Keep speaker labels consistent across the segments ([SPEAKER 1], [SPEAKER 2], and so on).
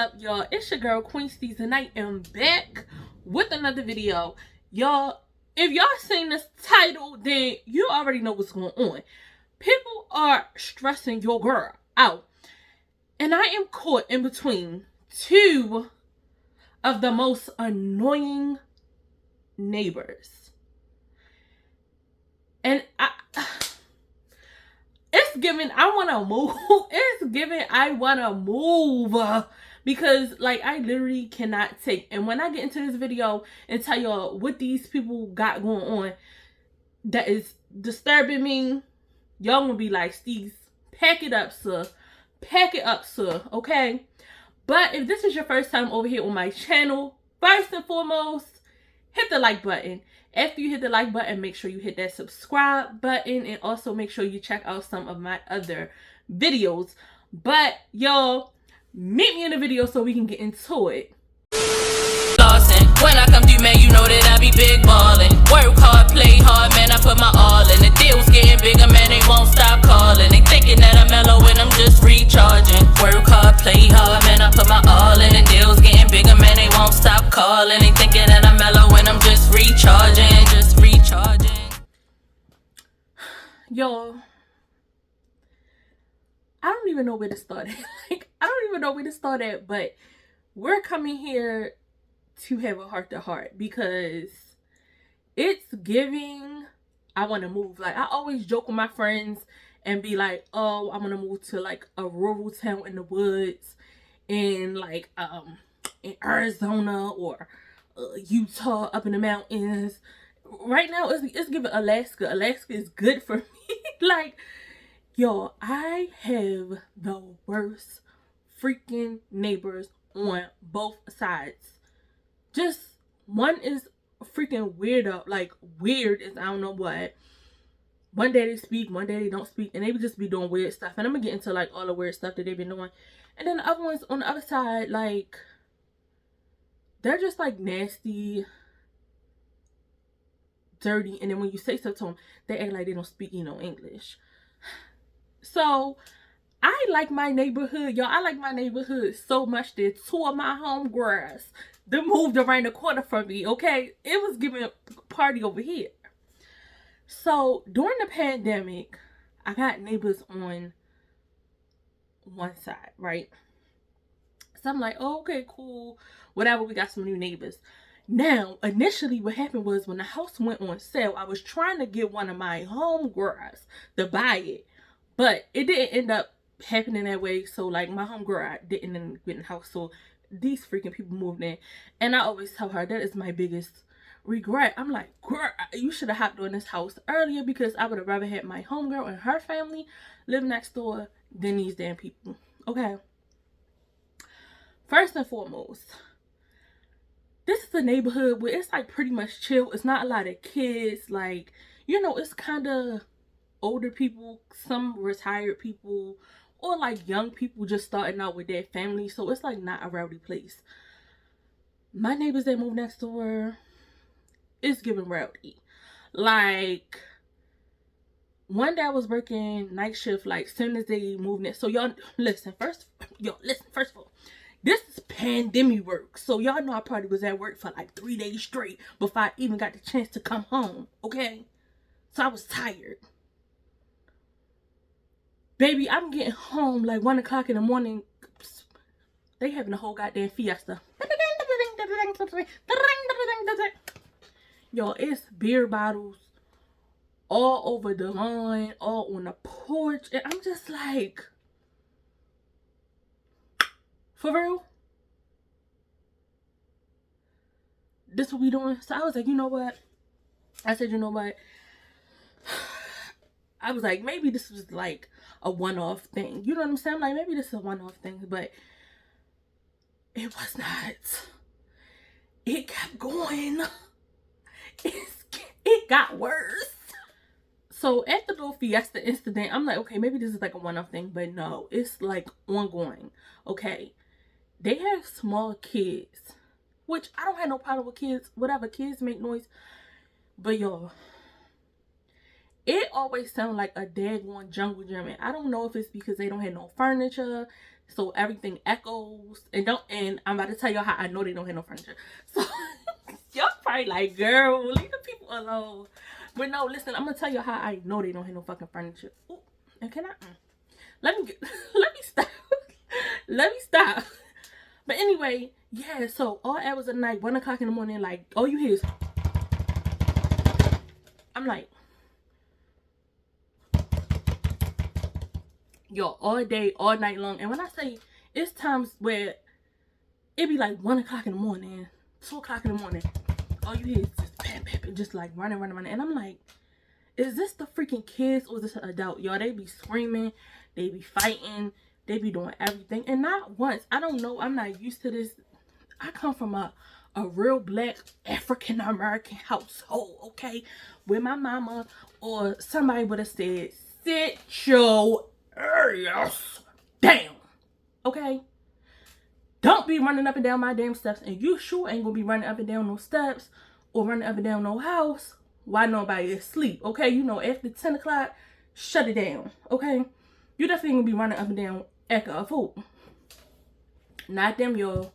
[SPEAKER 1] up, y'all? It's your girl QueensteezTV, and I am back with another video. Y'all, if y'all seen this title, then you already know what's going on. People are stressing your girl out, and I am caught in between two of the most annoying neighbors. And it's giving I want to move. It's giving I want to move because like I literally cannot take. And when I get into this video and tell y'all what these people got going on that is disturbing me, y'all gonna be like, Steez, pack it up, sir. Pack it up, sir. Okay? But if this is your first time over here on my channel, first and foremost, hit the like button. After you hit the like button, make sure you hit that subscribe button, and also make sure you check out some of my other videos. But y'all, meet me in the video so we can get into it.
[SPEAKER 2] When I come through, man, you know that I be big ballin'. Work hard, play hard, man, I put my all in. The deal's getting bigger, man, they won't stop calling. They thinking that I'm mellow and I'm just recharging. Work hard, play hard, man, I put my all in. The deal's getting bigger, man, they won't stop calling. They thinking that I'm mellow and I'm just recharging,
[SPEAKER 1] Y'all, I don't even know where to start at. Like, I don't even know where to start at, but we're coming here to have a heart-to-heart because it's giving I want to move. Like, I always joke with my friends and be like, oh, I want to move to like a rural town in the woods in like in Arizona or Utah, up in the mountains. Right now it's giving Alaska. Alaska is good for me. Like, y'all, I have the worst freaking neighbors on both sides. Just one is freaking weird up, like weird as I don't know what. One day they speak, one day they don't speak, and they would just be doing weird stuff. And I'm gonna get into like all the weird stuff that they've been doing. And then the other ones on the other side, like, they're just like nasty, dirty, and then when you say stuff to them, they act like they don't speak, English. So I like my neighborhood, y'all. I like my neighborhood so much that two of my homegirls, they moved around the corner from me, okay? It was giving a party over here. So during the pandemic, I got neighbors on one side, right? So I'm like, oh, okay, cool, whatever, we got some new neighbors. Now, initially what happened was when the house went on sale, I was trying to get one of my homegirls to buy it, but it didn't end up happening that way. So like my homegirl didn't end up getting the house, so these freaking people moved in. And I always tell her that is my biggest regret. I'm like, girl, you should have hopped on this house earlier, because I would have rather had my homegirl and her family live next door than these damn people. Okay, first and foremost, this is a neighborhood where it's like pretty much chill. It's not a lot of kids. Like, it's kind of older people, some retired people, or like young people just starting out with their family. So it's like not a rowdy place. My neighbors that moved next door, it's giving rowdy. Like, one day I was working night shift, like soon as they moved in. So y'all listen, first of all, this is pandemic work. So y'all know I probably was at work for like 3 days straight before I even got the chance to come home, okay? So I was tired. Baby, I'm getting home like 1 o'clock in the morning. They having a whole goddamn fiesta. Y'all, it's beer bottles all over the lawn, all on the porch. And I'm just like, for real? This what we doing? So I was like, you know what? I said, you know what? I was like, maybe this was like a one-off thing. You know what I'm saying? Like, maybe this is a one-off thing, but it was not. It kept going. It got worse. So after the little fiesta incident, I'm like, okay, maybe this is like a one-off thing, but no, it's like ongoing. Okay, they have small kids, which I don't have no problem with kids. Whatever, kids make noise, but y'all, it always sounds like a daggone jungle gym. And I don't know if it's because they don't have no furniture, so everything echoes. And I'm about to tell y'all how I know they don't have no furniture. So y'all probably like, girl, leave the people alone. But no, listen, I'm gonna tell y'all how I know they don't have no fucking furniture. Ooh, and can I? Let me stop. Let me stop. But anyway, yeah. So all hours of the night, 1 o'clock in the morning, like all you hear is. I'm like, yo, all day, all night long. And when I say it's times where it be like 1 o'clock in the morning, 2 o'clock in the morning, all you hear is just bam, bam, just like running. And I'm like, is this the freaking kids or is this an adult? Y'all, they be screaming, they be fighting, they be doing everything. And not once, I don't know, I'm not used to this. I come from a real black African American household, okay? Where my mama or somebody would have said, sit your ass down, okay? Don't be running up and down my damn steps, and you sure ain't gonna be running up and down no steps or running up and down no house while nobody is asleep, okay? You know, after 10 o'clock, shut it down, okay? You definitely gonna be running up and down echo of food. Not them, y'all.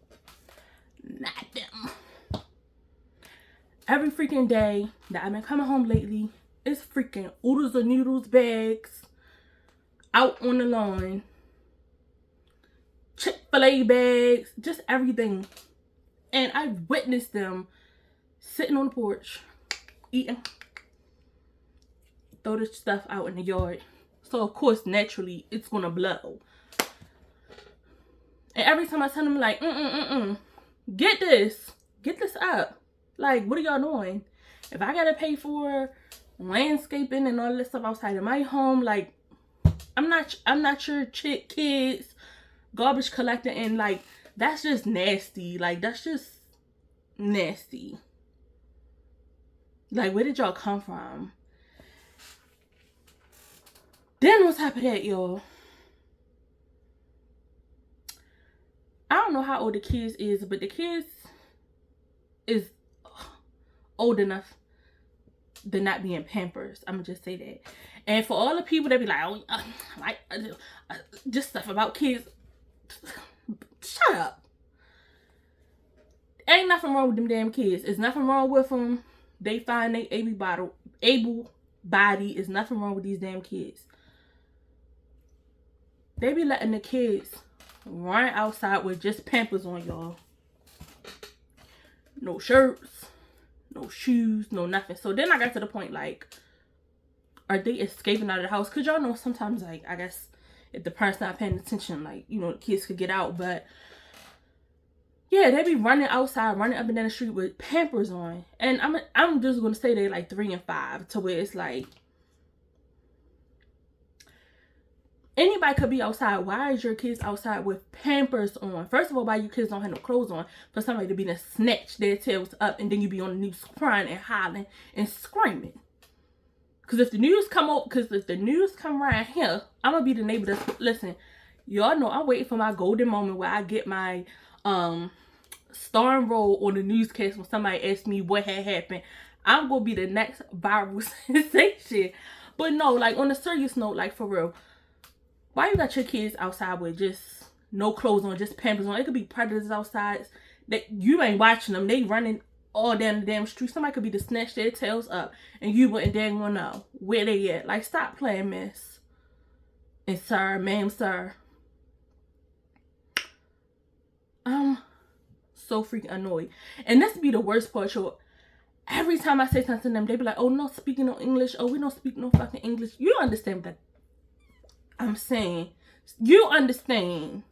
[SPEAKER 1] Not them. Every freaking day that I've been coming home lately, it's freaking oodles of noodles bags out on the lawn. Chick-fil-A bags, just everything. And I've witnessed them sitting on the porch, eating, throw this stuff out in the yard. So of course, naturally, it's gonna blow. And every time I tell them like, get this up. Like, what are y'all doing? If I gotta pay for landscaping and all this stuff outside of my home, like, I'm not your chick kids garbage collector, and like, that's just nasty. Like, that's just nasty. Like, where did y'all come from? Then on top of that, y'all, I don't know how old the kids is, but the kids is old enough to not be in Pampers. I'm gonna just say that. And for all the people that be like, oh, just stuff about kids, shut up. Ain't nothing wrong with them damn kids. There's nothing wrong with them. They find they able body. Is nothing wrong with these damn kids. They be letting the kids run outside with just Pampers on, y'all. No shirts, no shoes, no nothing. So then I got to the point, like, are they escaping out of the house? Because y'all know sometimes, like, I guess if the parents not paying attention, like, you know, the kids could get out. But yeah, they be running outside, running up and down the street with Pampers on. And I'm just going to say they like 3 and 5, to where it's like, anybody could be outside. Why is your kids outside with Pampers on? First of all, why your kids don't have no clothes on? For somebody to be to snatch their tails up, and then you be on the news crying and hollering and screaming. Because if the news come around here, I'm going to be the neighbor that's, listen, y'all know I'm waiting for my golden moment where I get my starring role on the newscast when somebody asks me what had happened. I'm going to be the next viral sensation. But no, like, on a serious note, like, for real, why you got your kids outside with just no clothes on, just Pampers on? It could be predators outside that you ain't watching them. They running all down the damn street. Somebody could be to snatch their tails up, and you wouldn't dang wanna know where they at. Like, stop playing, miss. And sir, ma'am, sir. I'm so freaking annoyed. And this be the worst part, y'all. Every time I say something to them, they be like, oh, no speaking no English. Oh, we don't speak no fucking English. You understand that I'm saying? You understand?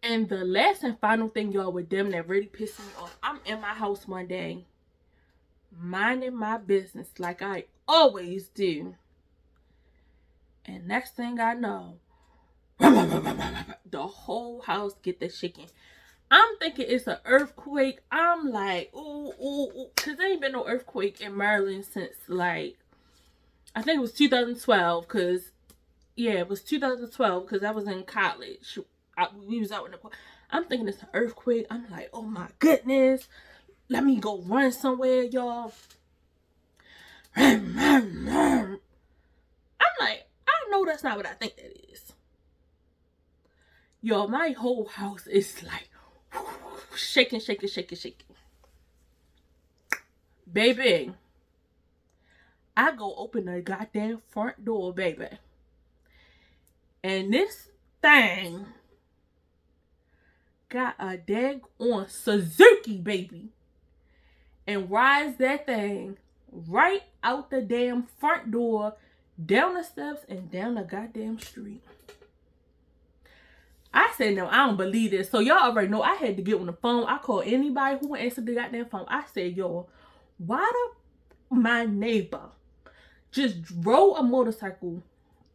[SPEAKER 1] And the last and final thing, y'all, with them that really pissed me off, I'm in my house one day, minding my business like I always do. And next thing I know, the whole house get the shaking. I'm thinking it's an earthquake. I'm like, ooh. Because there ain't been no earthquake in Maryland since, like, I think it was 2012. Because, yeah, it was 2012 because I was in college. We was out in the park. I'm thinking it's an earthquake. I'm like, oh my goodness. Let me go run somewhere, y'all. I'm like, I know that's not what I think that is. Yo, my whole house is like shaking, shaking, shaking, shaking. Baby, I go open the goddamn front door, baby. And this thing got a daggone Suzuki, baby. And rides that thing right out the damn front door, down the steps, and down the goddamn street. I said, no, I don't believe this. So y'all already know I had to get on the phone. I called anybody who answered the goddamn phone. I said, yo, why my neighbor just drove a motorcycle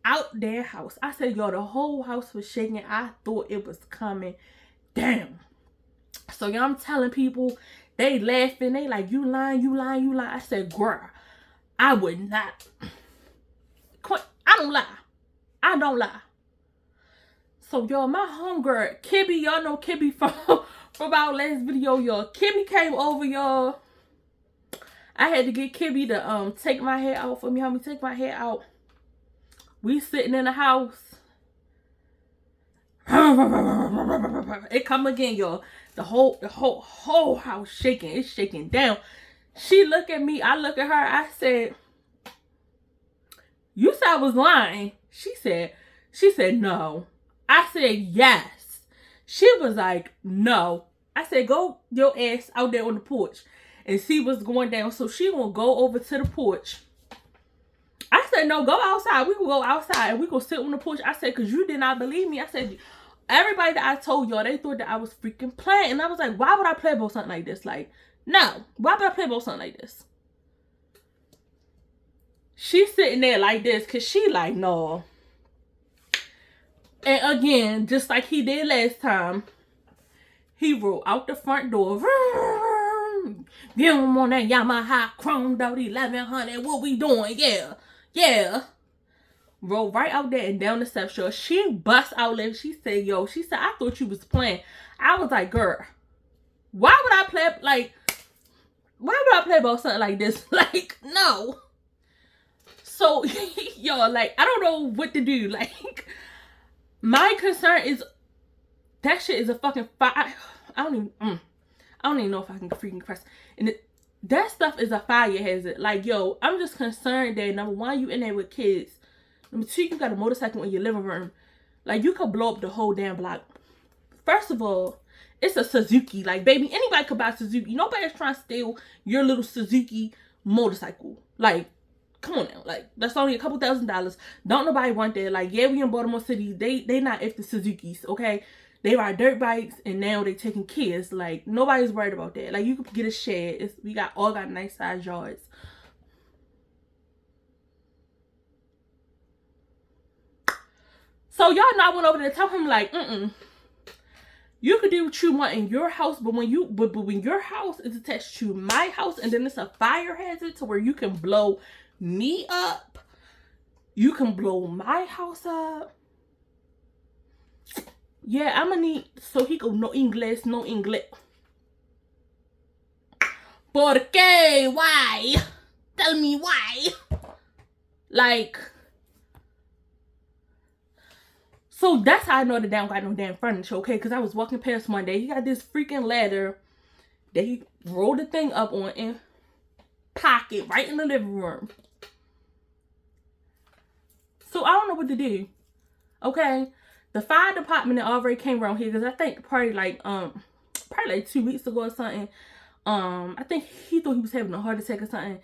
[SPEAKER 1] out their house? I said, yo, the whole house was shaking. I thought it was coming down. So y'all, I'm telling people, they laughing. They like, you lying, you lying, you lying. I said, girl, I would not. I don't lie. I don't lie. So y'all, my homegirl, Kibby, y'all know Kibby from our last video, y'all. Kibby came over, y'all. I had to get Kibby to take my hair out for me. Help me take my hair out. We sitting in the house. It come again, y'all. The whole house shaking. It's shaking down. She look at me. I look at her. I said, you said I was lying. She said no. I said yes. She was like, no. I said, go your ass out there on the porch and see what's going down. So she gonna go over to the porch. I said, no, go outside. We can go outside and we gonna sit on the porch. I said, because you did not believe me. I said, everybody that I told y'all, they thought that I was freaking playing. And I was like, why would I play about something like this? Like, no. Why would I play about something like this? She's sitting there like this because she like, no. And again, just like he did last time, he rolled out the front door. Get him on that Yamaha Chrome Dot 1100. What we doing? Yeah. Yeah. Roll right out there and down the steps, yo. She bust out laughing. She said, yo, she said, I thought you was playing. I was like, girl, why would I play, like, why would I play about something like this? Like, no. So, yo, like, I don't know what to do. Like, my concern is, that shit is a fucking fire. I don't even know if I can freaking press. And that stuff is a fire hazard. Like, yo, I'm just concerned that, number one, you in there with kids. Number two, you got a motorcycle in your living room. Like, you could blow up the whole damn block. First of all, it's a Suzuki. Like, baby, anybody could buy a Suzuki. Nobody's trying to steal your little Suzuki motorcycle. Like, come on now. Like, that's only a couple $1,000s. Don't nobody want that. Like, yeah, we in Baltimore City. They not after Suzukis, okay? They ride dirt bikes, and now they taking kids. Like, nobody's worried about that. Like, you could get a shed. We all got nice size yards. So, y'all know I went over there to tell him, like, you could do what you want in your house, but when your house is attached to my house, and then it's a fire hazard to where you can blow me up, you can blow my house up. Yeah, I'm gonna need, so he go, no English, no English. ¿Por qué? Why? Tell me why. Like, so that's how I know the damn got no damn furniture, okay? Because I was walking past one day. He got this freaking ladder that he rolled the thing up on and pocket right in the living room. So I don't know what to do, okay? The fire department already came around here because I think probably like 2 weeks ago or something. I think he thought he was having a heart attack or something.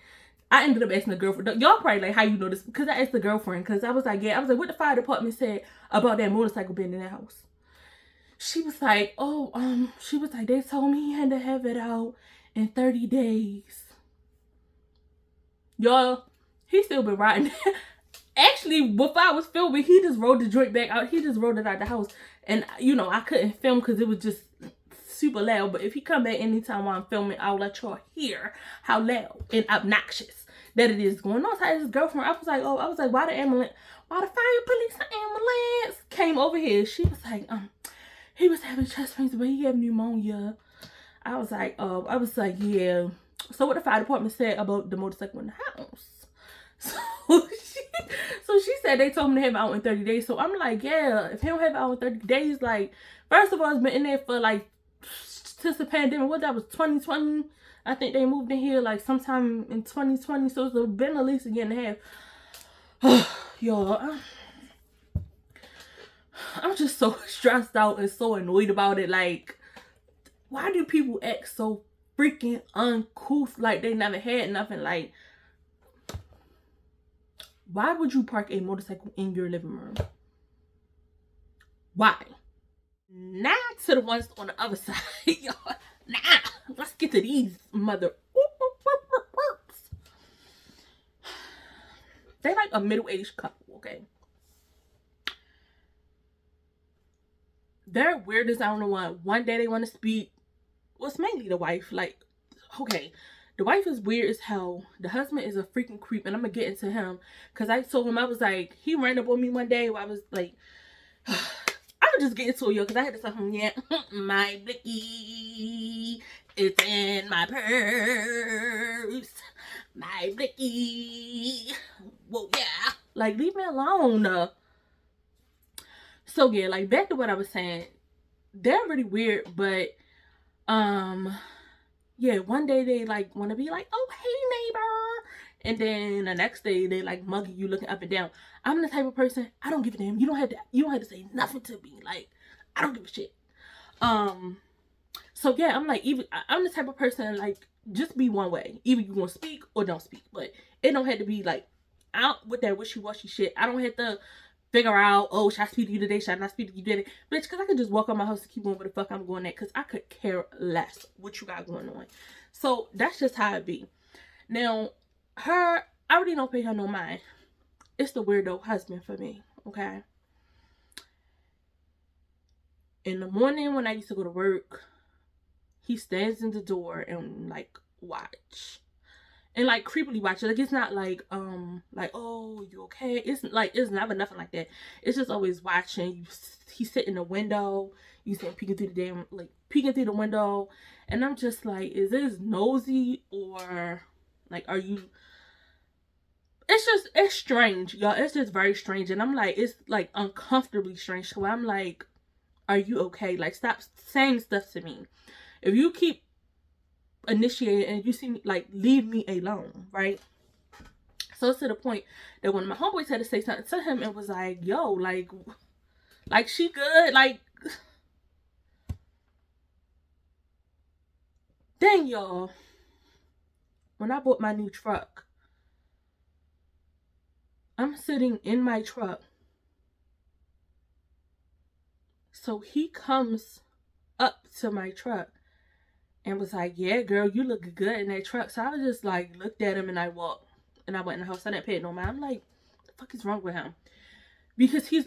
[SPEAKER 1] I ended up asking the girlfriend. Y'all probably like, how you know this? Because I asked the girlfriend. Because I was like, yeah. I was like, what the fire department said about that motorcycle being in the house? She was like, oh, she was like, they told me he had to have it out in 30 days. Y'all, he still been riding. Actually, before I was filming, he just rolled the joint back out. He just rolled it out the house. And, you know, I couldn't film because it was just super loud. But if he come back anytime while I'm filming, I'll let y'all hear how loud and obnoxious that it is going on. So I his girlfriend, I was like, why the fire police and ambulance came over here? She was like, he was having chest pains, but he had pneumonia. I was like, yeah. So what the fire department said about the motorcycle in the house? So So she said they told him to have it out in 30 days. So I'm like, yeah, if he don't have it out in 30 days, like, first of all, it's been in there for like since the pandemic. What, that was 2020? I think they moved in here like sometime in 2020. So it's been at least a year and a half. Y'all, I'm just so stressed out and so annoyed about it. Like, why do people act so freaking uncouth like they never had nothing? Like, why would you park a motorcycle in your living room? Why? Now to the ones on the other side, y'all. Now, let's get to these mother. They like a middle-aged couple, okay? They're weird as I don't know what. One day they want to speak. Well, it's mainly the wife. Like, okay, the wife is weird as hell. The husband is a freaking creep, and I'm gonna get into him because I told him, I was like, he ran up on me one day where I was like, I would just get into it, yo, because I had to tell him, yeah, my blicky is in my purse. My blicky. Well, yeah. Like, leave me alone. So, yeah, like, back to what I was saying. They're really weird, but, yeah, one day they, like, want to be like, oh, hey, neighbor. And then the next day they, like, mugging you, looking up and down. I'm the type of person, I don't give a damn. You don't have to say nothing to me. Like, I don't give a shit. So, yeah, I'm, like, I'm the type of person, like, just be one way. Either you gonna speak or don't speak. But it don't have to be, like, out with that wishy-washy shit. I don't have to figure out, oh, should I speak to you today? Should I not speak to you today? Bitch, because I could just walk out my house and keep going where the fuck I'm going at. Because I could care less what you got going on. So, that's just how it be. Now, I already don't pay her no mind. It's the weirdo husband for me, okay? In the morning when I used to go to work, he stands in the door and, like, watch. And, like, creepily watch. Like, it's not like, oh, you okay? It's, like, it's never nothing like that. It's just always watching. He sit in the window. You see him peeking through the window. And I'm just like, is this nosy or, like, are you... It's strange, y'all. It's just very strange. And I'm like, it's, like, uncomfortably strange. So I'm like, are you okay? Like, stop saying stuff to me. If you keep initiating and you see me, like, leave me alone, right? So it's to the point that when my homeboys had to say something to him, it was like, yo, like she good? Like, dang, y'all. When I bought my new truck, I'm sitting in my truck. So he comes up to my truck and was like, yeah, girl, you look good in that truck. So I was just like, looked at him and I walked. And I went in the house. I didn't pay it no mind. I'm like, what the fuck is wrong with him? Because he's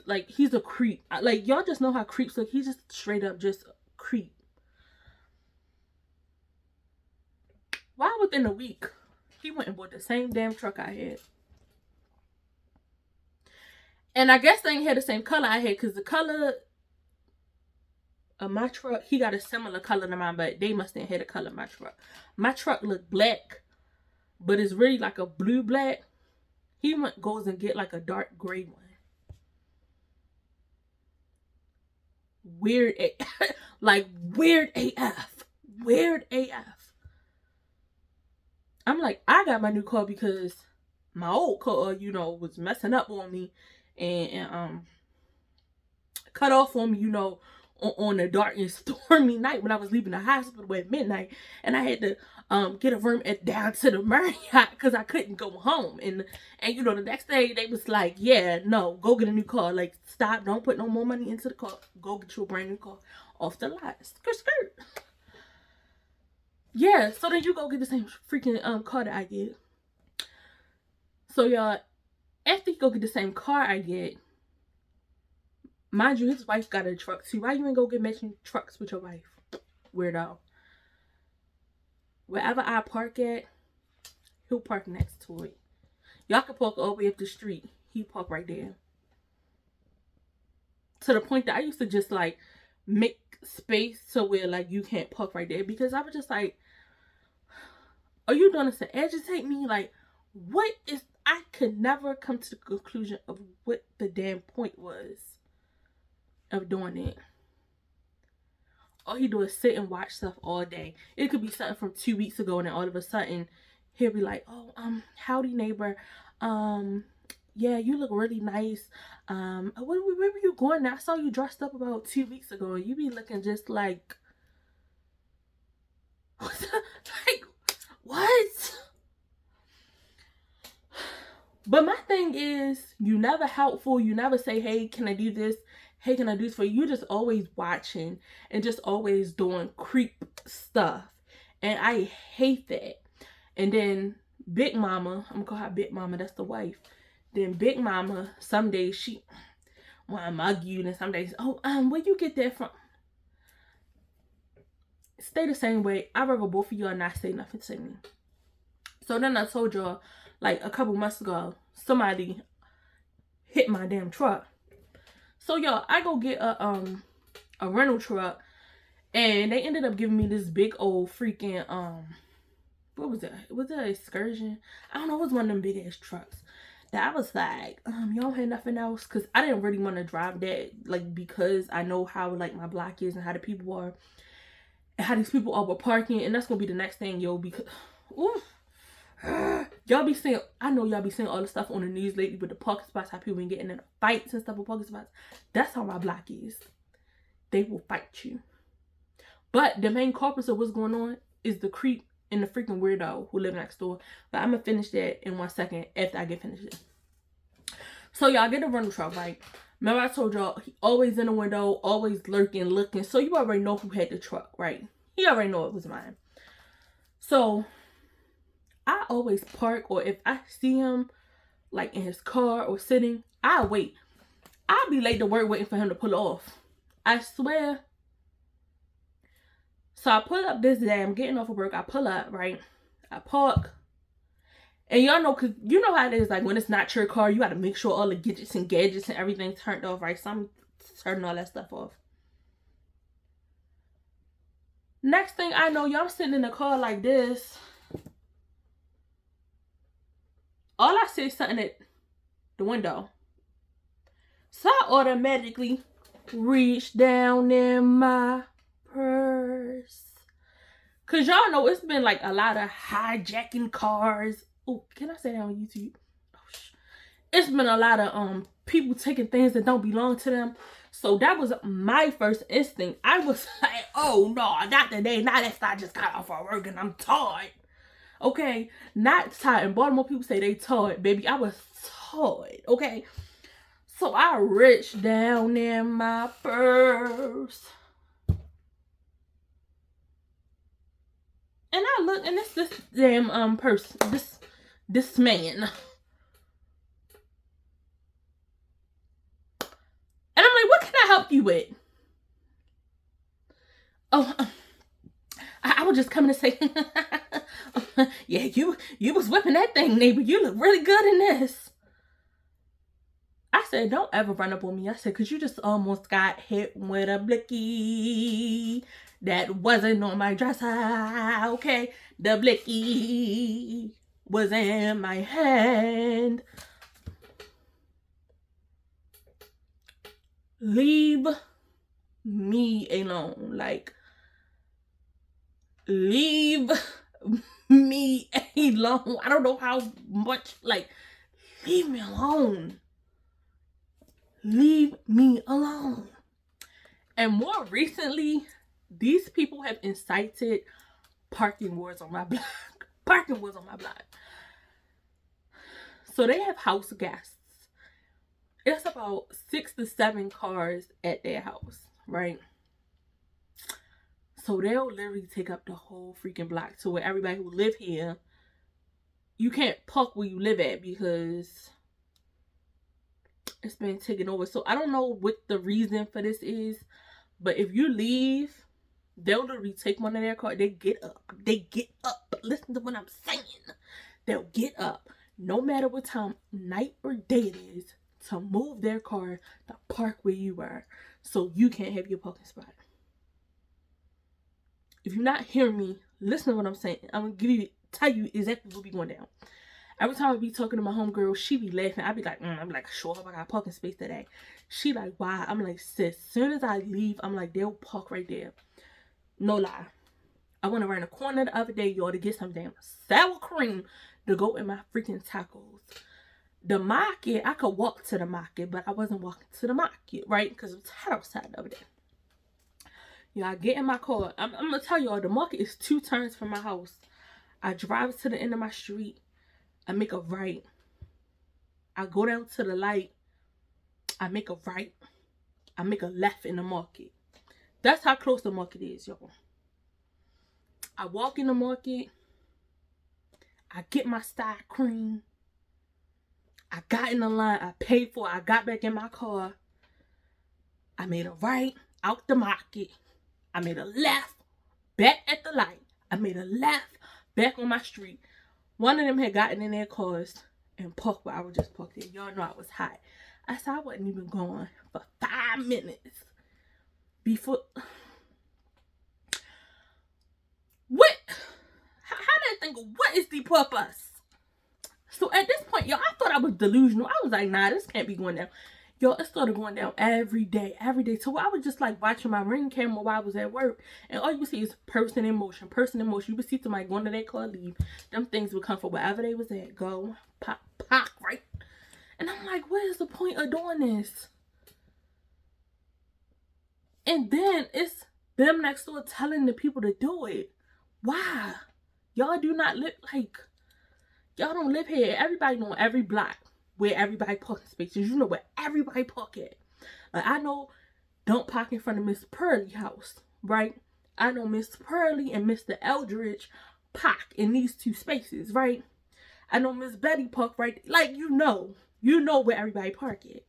[SPEAKER 1] a creep. Like, y'all just know how creeps look. He's just straight up just a creep. Why within a week, he went and bought the same damn truck I had. And I guess they ain't had the same color I had, because the color of my truck, he got a similar color to mine, but they must have had the color of my truck. My truck looked black, but it's really like a blue black. He goes and get like a dark gray one. Weird, like weird AF. Weird AF. I'm like, I got my new car because my old car, you know, was messing up on me and cut off on me, you know, on a dark and stormy night when I was leaving the hospital at midnight, and I had to get a room down to the Marriott because I couldn't go home. And you know, the next day they was like, yeah, no, go get a new car. Like, stop, don't put no more money into the car. Go get you a brand new car off the lot. Skirt. Yeah, so then you go get the same freaking car that I get. So y'all, after you go get the same car I get, mind you, his wife got a truck. See, why you ain't go get matching trucks with your wife? Weirdo. Wherever I park at, he'll park next to it. Y'all can park all the way up the street. He park right there. To the point that I used to just like make space so where like you can't park right there, because I was just like, are you doing this to agitate me? Like, what is, I could never come to the conclusion of what the damn point was of doing it. All he do is sit and watch stuff all day. It could be something from 2 weeks ago, and then all of a sudden he'll be like, oh, howdy neighbor, yeah, you look really nice. Where were you going? I saw you dressed up about 2 weeks ago, and you be looking just like, like, what? But my thing is, you never helpful. You never say, hey, can I do this? Hey, can I do this for you? You just always watching and just always doing creep stuff. And I hate that. And then Big Mama, I'm gonna call her Big Mama, that's the wife. Then Big Mama, some days she wanna mug you, and some days, oh, where you get that from? Stay the same way. I'd rather both of y'all not say nothing to me. So then I told y'all, like a couple months ago, somebody hit my damn truck. So y'all, I go get a rental truck, and they ended up giving me this big old freaking what was that? Was that an Excursion? I don't know. It was one of them big ass trucks. That I was like, y'all had nothing else, because I didn't really want to drive that, like, because I know how like my block is and how the people are, and how these people are with parking, and that's gonna be the next thing, yo. Because y'all be saying, I know y'all be seeing all the stuff on the news lately with the parking spots, how people been getting in fights and stuff with parking spots. That's how my block is. They will fight you. But the main culprit of what's going on is the creep and the freaking weirdo who live next door. But I'm gonna finish that in 1 second after I get finished. So y'all get a rental truck, right? Remember I told y'all, he always in the window, always lurking, looking. So you already know who had the truck, right? He already know it was mine. So I always park, or if I see him like in his car or sitting, I wait. I'll be late to work waiting for him to pull off. I swear. So I pull up this day. I'm getting off of work. I pull up, right? I park. And y'all know, because you know how it is, like when it's not your car, you got to make sure all the gadgets and everything turned off, right? So I'm turning all that stuff off. Next thing I know, y'all sitting in the car like this. All I see is something at the window. So I automatically reach down in my purse. Because y'all know it's been like a lot of hijacking cars. Oh, can I say that on YouTube? Oh, it's been a lot of people taking things that don't belong to them. So that was my first instinct. I was like, oh no, not today. Not after I just got off of work and I'm tired. Okay, not tired. In Baltimore, people say they tired, baby. I was tired, okay? So I reached down in my purse. And I look, and it's this damn purse. This man. And I'm like, what can I help you with? Oh, I was just coming to say, yeah, you was whipping that thing, neighbor. You look really good in this. I said, don't ever run up on me. I said, because you just almost got hit with a blicky that wasn't on my dresser, okay? The blicky was in my hand. Leave me alone. Like, leave me alone. I don't know how much, like, leave me alone. Leave me alone. And more recently, these people have incited parking wars on my block. Parking wars on my block. So they have house guests. It's about 6 to 7 cars at their house, right? So they'll literally take up the whole freaking block to where everybody who live here, you can't park where you live at because it's been taken over. So I don't know what the reason for this is, but if you leave, they'll literally take one of their cars. They get up. They get up. Listen to what I'm saying. They'll get up, no matter what time, night or day it is, to move their car to park where you are so you can't have your parking spot. If you're not hearing me, listen to what I'm saying. I'm gonna tell you exactly what be going down. Every time I be talking to my homegirl, she be laughing. I be like, I'm like, sure, I got parking space today. She like, why? I'm like, sis, as soon as I leave, I'm like, they'll park right there. No lie. I went around the corner the other day, y'all, to get some damn sour cream to go in my freaking tacos. The market, I could walk to the market, but I wasn't walking to the market, right? Because it was hot outside the other day. Yeah, I get in my car. I'm going to tell y'all, the market is 2 turns from my house. I drive to the end of my street. I make a right. I go down to the light. I make a right. I make a left in the market. That's how close the market is, y'all. I walk in the market. I get my sour cream. I got in the line. I paid for it. I got back in my car. I made a right out the market. I made a left back at the light. I made a left back on my street. One of them had gotten in their cars and parked where I was just parked there. Y'all know I was hot. I said I wasn't even gone for 5 minutes before. What? How did I think? What is the purpose? So at this point, y'all, I thought I was delusional. I was like, nah, this can't be going down. Y'all, it started going down every day. So I was just like watching my Ring camera while I was at work. And all you would see is person in motion. You would see somebody going to their car, leave. Them things would come from wherever they was at. Go, pop, pop, right? And I'm like, what is the point of doing this? And then it's them next door telling the people to do it. Why? Y'all do not live like... Y'all don't live here. Everybody know every block where everybody parking spaces. You know where everybody park at. Like, I know don't park in front of Miss Pearly house, right? I know Miss Pearly and Mr. Eldridge park in these 2 spaces, right? I know Miss Betty park right. Like, you know where everybody park at.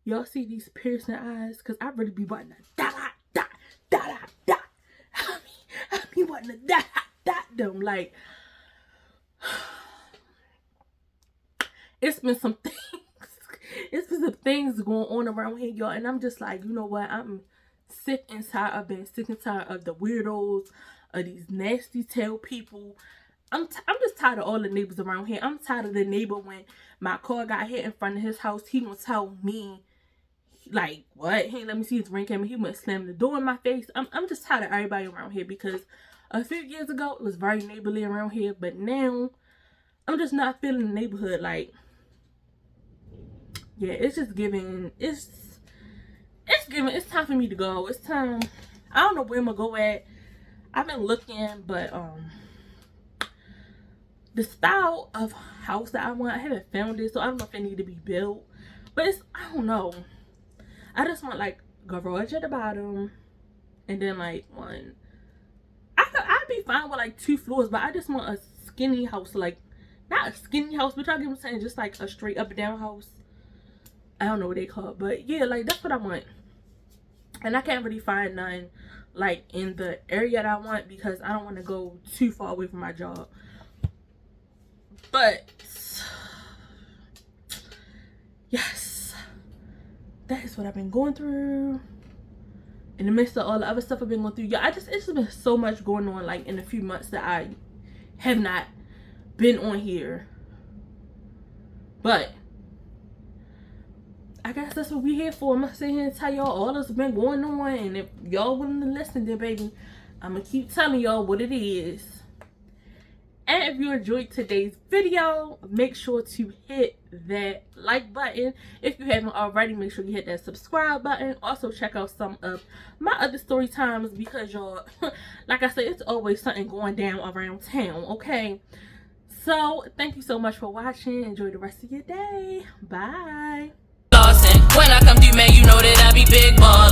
[SPEAKER 1] Y'all see these piercing eyes? Because I really be wanting to I be wanting to them. Like, it's been some things. It's been some things going on around here, y'all. And I'm just like, you know what? I'm sick and tired of being sick and tired of the weirdos, of these nasty tail people. I'm just tired of all the neighbors around here. I'm tired of the neighbor when my car got hit in front of his house. He gonna tell me, like, what? He let me see his ring camera. He went slam the door in my face. I'm just tired of everybody around here because a few years ago it was very neighborly around here, but now I'm just not feeling the neighborhood. Like, yeah, it's just giving. It's giving. It's time for me to go. It's time. I don't know where I'm gonna go at. I've been looking, but the style of house that I want, I haven't found it, so I don't know if it need to be built. But it's, I don't know. I just want like garage at the bottom, and then like one. I'd be fine with like 2 floors, but I just want a skinny house, like not a skinny house, but y'all get what I'm saying, just like a straight up and down house. I don't know what they call it, but yeah, like that's what I want. And I can't really find none like in the area that I want because I don't want to go too far away from my job. But yes, that is what I've been going through in the midst of all the other stuff I've been going through. Yeah, it's just been so much going on like in a few months that I have not been on here. But I guess that's what we here for. I'm gonna sit here and tell y'all all that's been going on, and if y'all willing to listen, then baby, I'm gonna keep telling y'all what it is. And if you enjoyed today's video, make sure to hit that like button. If you haven't already, make sure you hit that subscribe button. Also check out some of my other story times because y'all, like I said, it's always something going down around town, okay? So thank you so much for watching. Enjoy the rest of your day. Bye.
[SPEAKER 2] When I come through, man, you know that I be big ball.